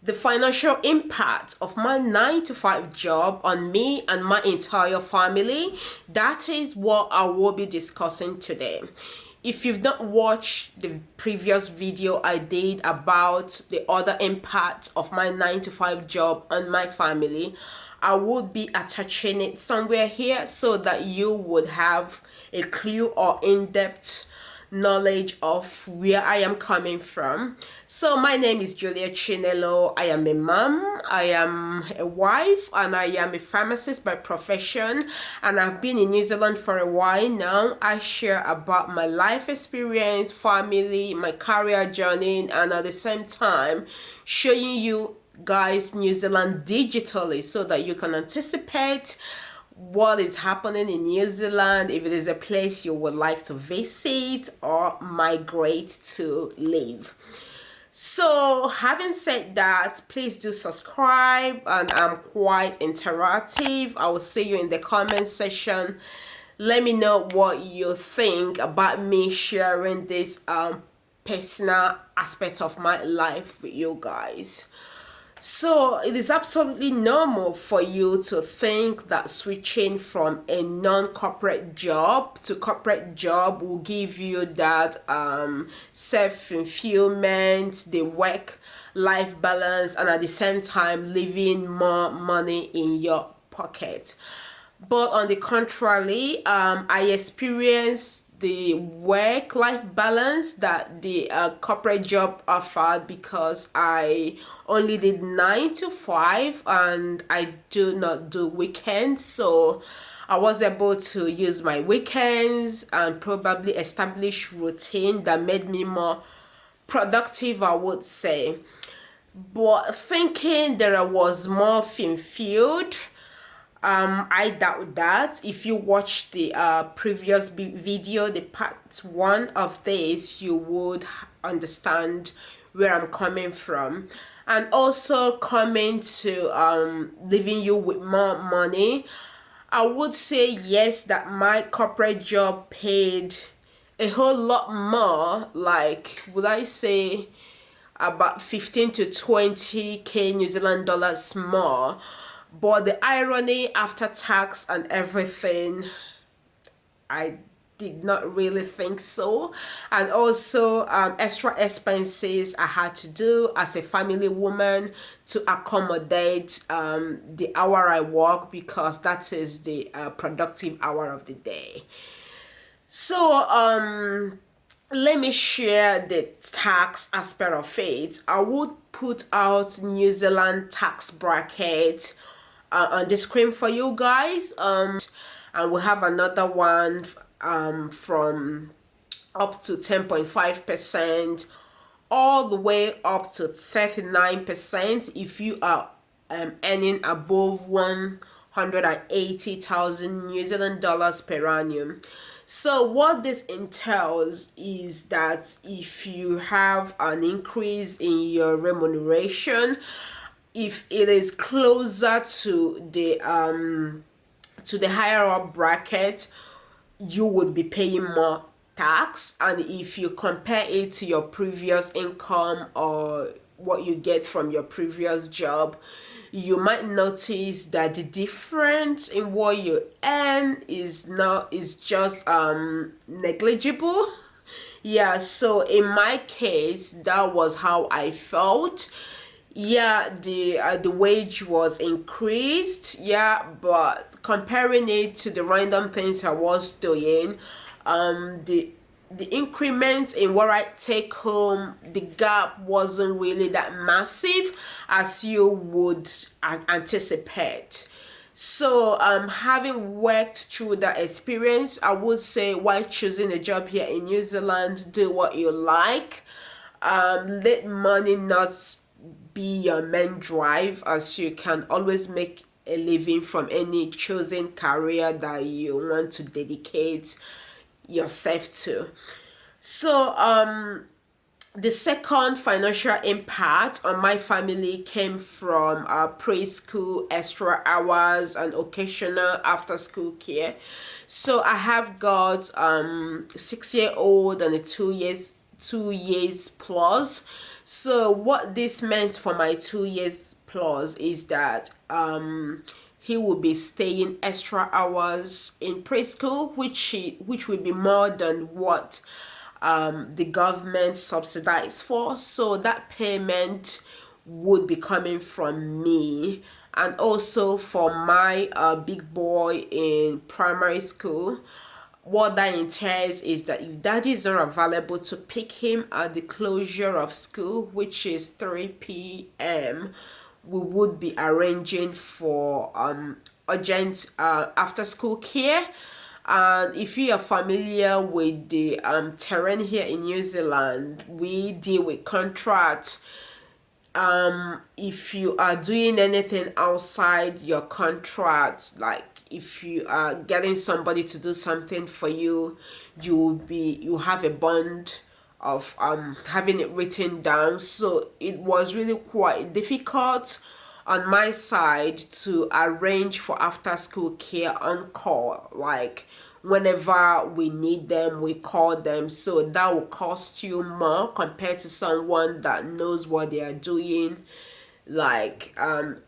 the financial impact of my 9 to 5 job on me and my entire family. That is what I will be discussing today. If you've not watched the previous video I did about the other impact of my 9 to 5 job on my family, I would be attaching it somewhere here so that you would have a clue or in-depth knowledge of where I am coming from. So my name is Juliet Chinelo. I am a mom, I am a wife, and I am a pharmacist by profession, and I've been in New Zealand for a while now. I share about my life experience, family, my career journey, and at the same time showing you guys New Zealand digitally so that you can anticipate what is happening in New Zealand, if it is a place you would like to visit or migrate to live. So having said that, please do subscribe, and I'm quite interactive. I will see you in the comment section. Let me know what you think about me sharing this personal aspect of my life with you guys. So it is absolutely normal for you to think that switching from a non-corporate job to corporate job will give you that self-fulfillment, the work-life balance, and at the same time leaving more money in your pocket. But on the contrary, I experienced the work-life balance that the corporate job offered because I only did 9 to 5 and I do not do weekends. So I was able to use my weekends and probably establish routine that made me more productive, I would say. But thinking there was more fulfilled, I doubt that. If you watch the previous video, the part 1 of this, you would understand where I'm coming from. And also coming to leaving you with more money, I would say yes, that my corporate job paid a whole lot more, like would I say about 15 to 20k New Zealand dollars more. But the irony, after tax and everything, I did not really think so. And also extra expenses I had to do as a family woman to accommodate the hour I work, because that is the productive hour of the day. So let me share the tax aspect of it. I would put out New Zealand tax bracket on the screen for you guys, and we have another one from up to 10.5% all the way up to 39% if you are earning above 180,000 New Zealand dollars per annum. So what this entails is that if you have an increase in your remuneration, if it is closer to the higher up bracket, you would be paying more tax. And if you compare it to your previous income or what you get from your previous job, you might notice that the difference in what you earn is just negligible. Yeah, so in my case, that was how I felt. Yeah, the wage was increased, yeah, but comparing it to the random things I was doing, the increment in what I take home, the gap wasn't really that massive as you would anticipate. So having worked through that experience, I would say while choosing a job here in New Zealand, do what you like. Let money not be your main drive, as you can always make a living from any chosen career that you want to dedicate yourself to. So the second financial impact on my family came from preschool, extra hours, and occasional after school care. So I have got 6-year-old and a 2 years plus. So what this meant for my 2 years plus is that he will be staying extra hours in preschool, which will be more than what the government subsidized for. So that payment would be coming from me. And also for my big boy in primary school, what that entails is that if daddy is not available to pick him at the closure of school, which is 3 p.m., we would be arranging for urgent after school care. And if you are familiar with the terrain here in New Zealand, we deal with contracts. If you are doing anything outside your contract, like if you are getting somebody to do something for you, you have a bond of having it written down. So it was really quite difficult on my side to arrange for after school care on call. Like whenever we need them, we call them. So that will cost you more compared to someone that knows what they are doing, like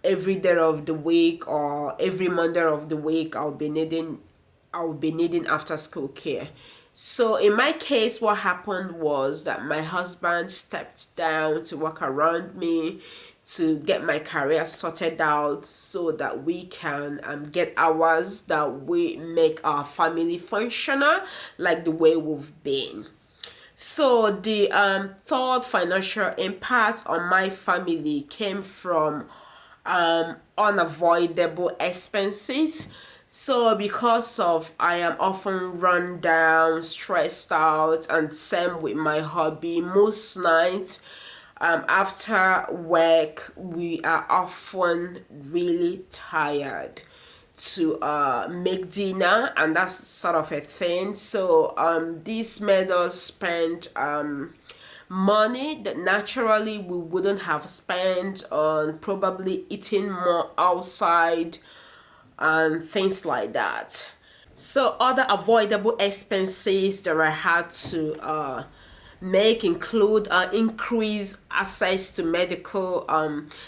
every day of the week or every Monday of the week. I'll be needing after school care. So in my case, what happened was that my husband stepped down to work around me to get my career sorted out so that we can get hours that we make our family functional like the way we've been. So the third financial impact on my family came from unavoidable expenses. So because of I am often run down, stressed out, and same with my hobby, most nights after work we are often really tired to make dinner, and that's sort of a thing. So this made us spend money that naturally we wouldn't have spent on probably eating more outside and things like that. So other avoidable expenses that I had to make include increase access to medical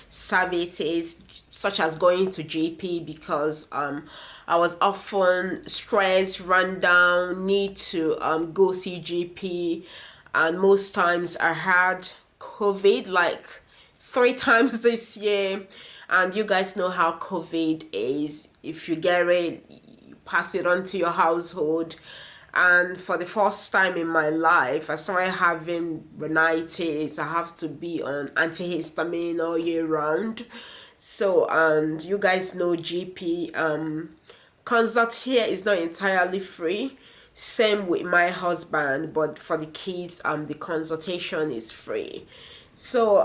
services, such as going to GP, because I was often stressed, run down, need to go see GP, and most times I had COVID like 3 times this year. And you guys know how COVID is. If you get it, you pass it on to your household. And for the first time in my life, I started having rhinitis. I have to be on antihistamine all year round. So, and you guys know GP consult here is not entirely free. Same with my husband, but for the kids, the consultation is free. So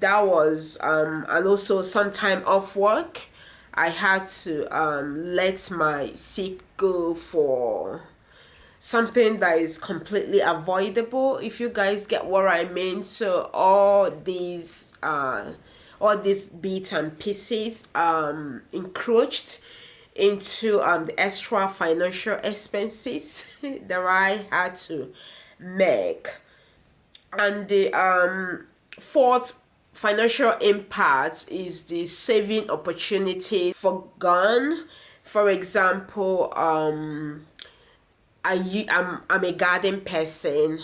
that was and also some time off work. I had to let my sick go for something that is completely avoidable, if you guys get what I mean. So all these bits and pieces encroached into the extra financial expenses that I had to make. And the fourth financial impact is the saving opportunity forgone. For example, I'm a garden person,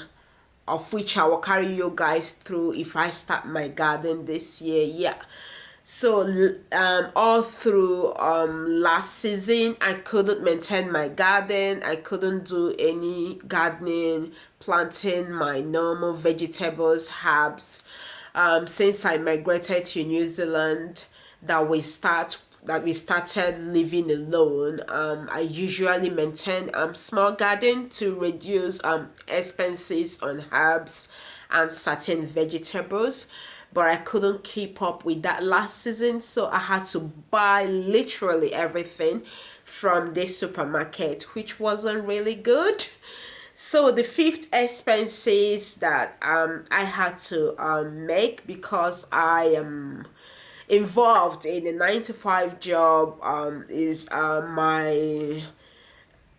of which I will carry you guys through if I start my garden this year. Yeah. So all through last season, I couldn't maintain my garden. I couldn't do any gardening, planting my normal vegetables, herbs. Since I migrated to New Zealand, that we started living alone. I usually maintain small garden to reduce expenses on herbs and certain vegetables, but I couldn't keep up with that last season, so I had to buy literally everything from this supermarket, which wasn't really good. So the fifth expenses that I had to make, because I am involved in a 9 to 5 job, is my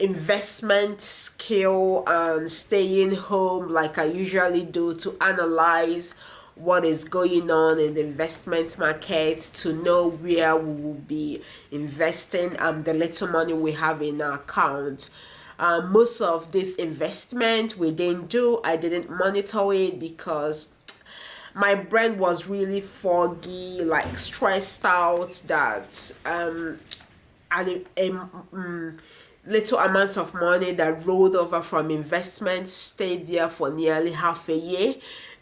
investment skill and staying home like I usually do to analyze what is going on in the investment market, to know where we will be investing the little money we have in our account. Most of this investment we didn't do. I didn't monitor it because my brain was really foggy, like stressed out that little amount of money that rolled over from investment stayed there for nearly half a year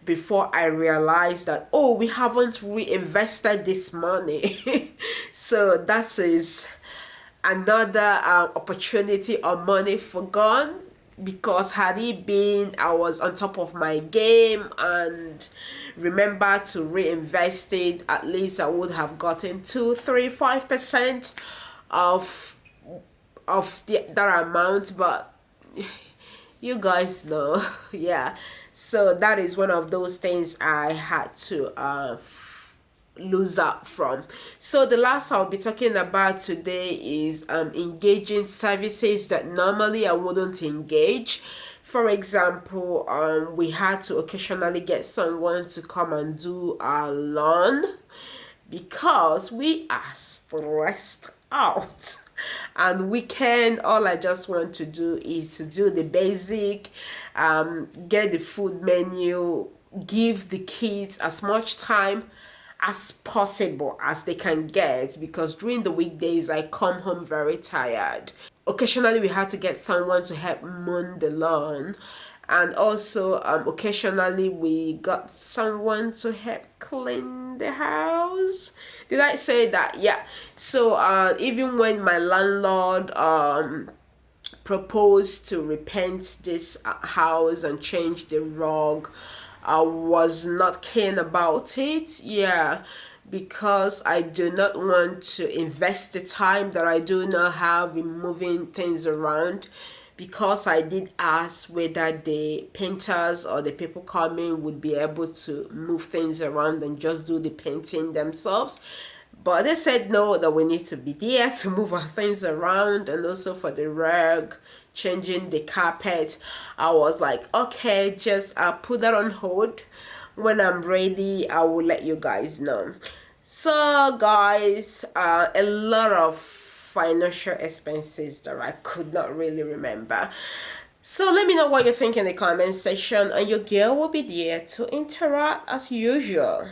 before I realized that, oh, we haven't reinvested this money. So that is another opportunity or money forgone, because had it been I was on top of my game and remember to reinvest it, at least I would have gotten 2, 3, 5% of that amount. But you guys know. Yeah, so that is one of those things I had to lose out from. So the last I'll be talking about today is engaging services that normally I wouldn't engage. For example, we had to occasionally get someone to come and do our lawn because we are stressed out. And weekend, all I just want to do is to do the basic, get the food menu, give the kids as much time as possible as they can get, because during the weekdays I come home very tired. Occasionally we had to get someone to help mow the lawn, and also occasionally we got someone to help clean the house. Did I say that? Yeah. So even when my landlord proposed to repaint this house and change the rug, I was not keen about it. Yeah, because I do not want to invest the time that I do not have in moving things around. Because I did ask whether the painters or the people coming would be able to move things around and just do the painting themselves. But they said no, that we need to be there to move our things around, and also for the rug, changing the carpet. I was like, okay, just put that on hold. When I'm ready, I will let you guys know. So guys, a lot of financial expenses that I could not really remember. So let me know what you think in the comment section, and your girl will be there to interact as usual.